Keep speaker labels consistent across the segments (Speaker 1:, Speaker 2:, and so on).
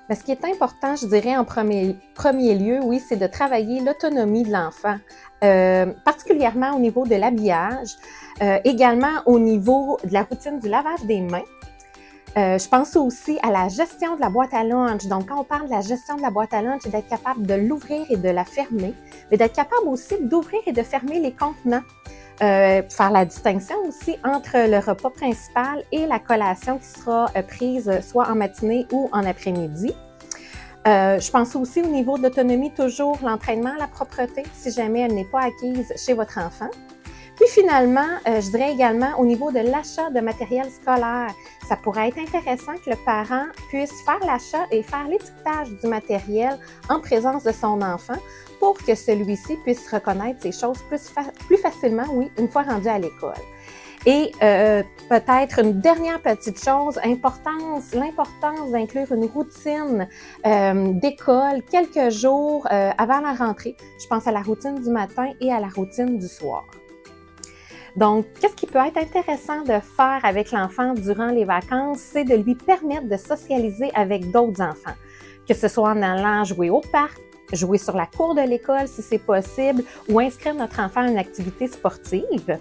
Speaker 1: Mais ce qui est important, je dirais en premier lieu, oui, c'est de travailler l'autonomie de l'enfant, particulièrement au niveau de l'habillage, également au niveau de la routine du lavage des mains. Je pense aussi à la gestion de la boîte à lunch. Donc, quand on parle de la gestion de la boîte à lunch, c'est d'être capable de l'ouvrir et de la fermer, mais d'être capable aussi d'ouvrir et de fermer les contenants. Faire la distinction aussi entre le repas principal et la collation qui sera prise soit en matinée ou en après-midi. Je pense aussi au niveau de l'autonomie, toujours l'entraînement à la propreté, si jamais elle n'est pas acquise chez votre enfant. Puis finalement, je dirais également au niveau de l'achat de matériel scolaire, ça pourrait être intéressant que le parent puisse faire l'achat et faire l'étiquetage du matériel en présence de son enfant pour que celui-ci puisse reconnaître ces choses plus facilement, oui, une fois rendu à l'école. Et peut-être une dernière petite chose, l'importance d'inclure une routine d'école quelques jours avant la rentrée. Je pense à la routine du matin et à la routine du soir. Donc, qu'est-ce qui peut être intéressant de faire avec l'enfant durant les vacances? C'est de lui permettre de socialiser avec d'autres enfants, que ce soit en allant jouer au parc, jouer sur la cour de l'école si c'est possible, ou inscrire notre enfant à une activité sportive.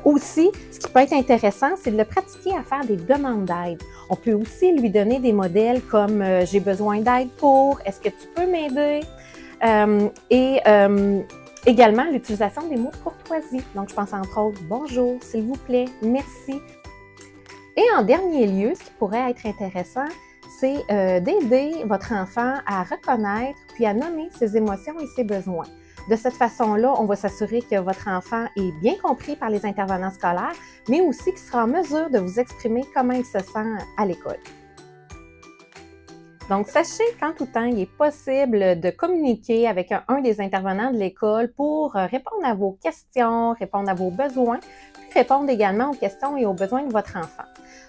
Speaker 1: Aussi, ce qui peut être intéressant, c'est de le pratiquer à faire des demandes d'aide. On peut aussi lui donner des modèles comme « j'ai besoin d'aide pour »,« est-ce que tu peux m'aider » également l'utilisation des mots de courtoisie. Donc, je pense entre autres « bonjour »,« s'il vous plaît »,« merci ». Et en dernier lieu, ce qui pourrait être intéressant, c'est d'aider votre enfant à reconnaître puis à nommer ses émotions et ses besoins. De cette façon-là, on va s'assurer que votre enfant est bien compris par les intervenants scolaires, mais aussi qu'il sera en mesure de vous exprimer comment il se sent à l'école. Donc, sachez qu'en tout temps, il est possible de communiquer avec un des intervenants de l'école pour répondre à vos questions, répondre à vos besoins, puis répondre également aux questions et aux besoins de votre enfant.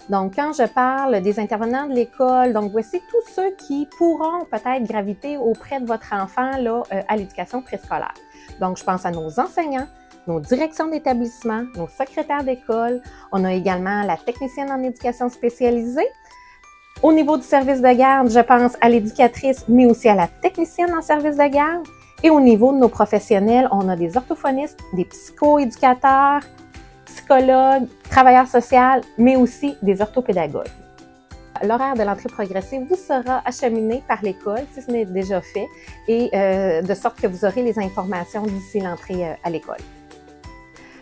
Speaker 1: Donc, quand je parle des intervenants de l'école, donc voici tous ceux qui pourront peut-être graviter auprès de votre enfant là, à l'éducation préscolaire. Donc, je pense à nos enseignants, nos directions d'établissement, nos secrétaires d'école. On a également la technicienne en éducation spécialisée. Au niveau du service de garde, je pense à l'éducatrice, mais aussi à la technicienne en service de garde. Et au niveau de nos professionnels, on a des orthophonistes, des psychoéducateurs, psychologues, travailleurs sociaux, mais aussi des orthopédagogues. L'horaire de l'entrée progressive vous sera acheminé par l'école, si ce n'est déjà fait, et de sorte que vous aurez les informations d'ici l'entrée à l'école.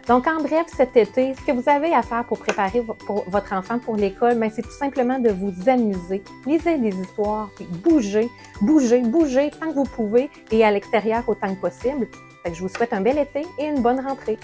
Speaker 1: Donc, en bref, cet été, ce que vous avez à faire pour préparer votre enfant pour l'école, c'est tout simplement de vous amuser. Lisez des histoires, puis bougez tant que vous pouvez et à l'extérieur autant que possible. Fait que je vous souhaite un bel été et une bonne rentrée.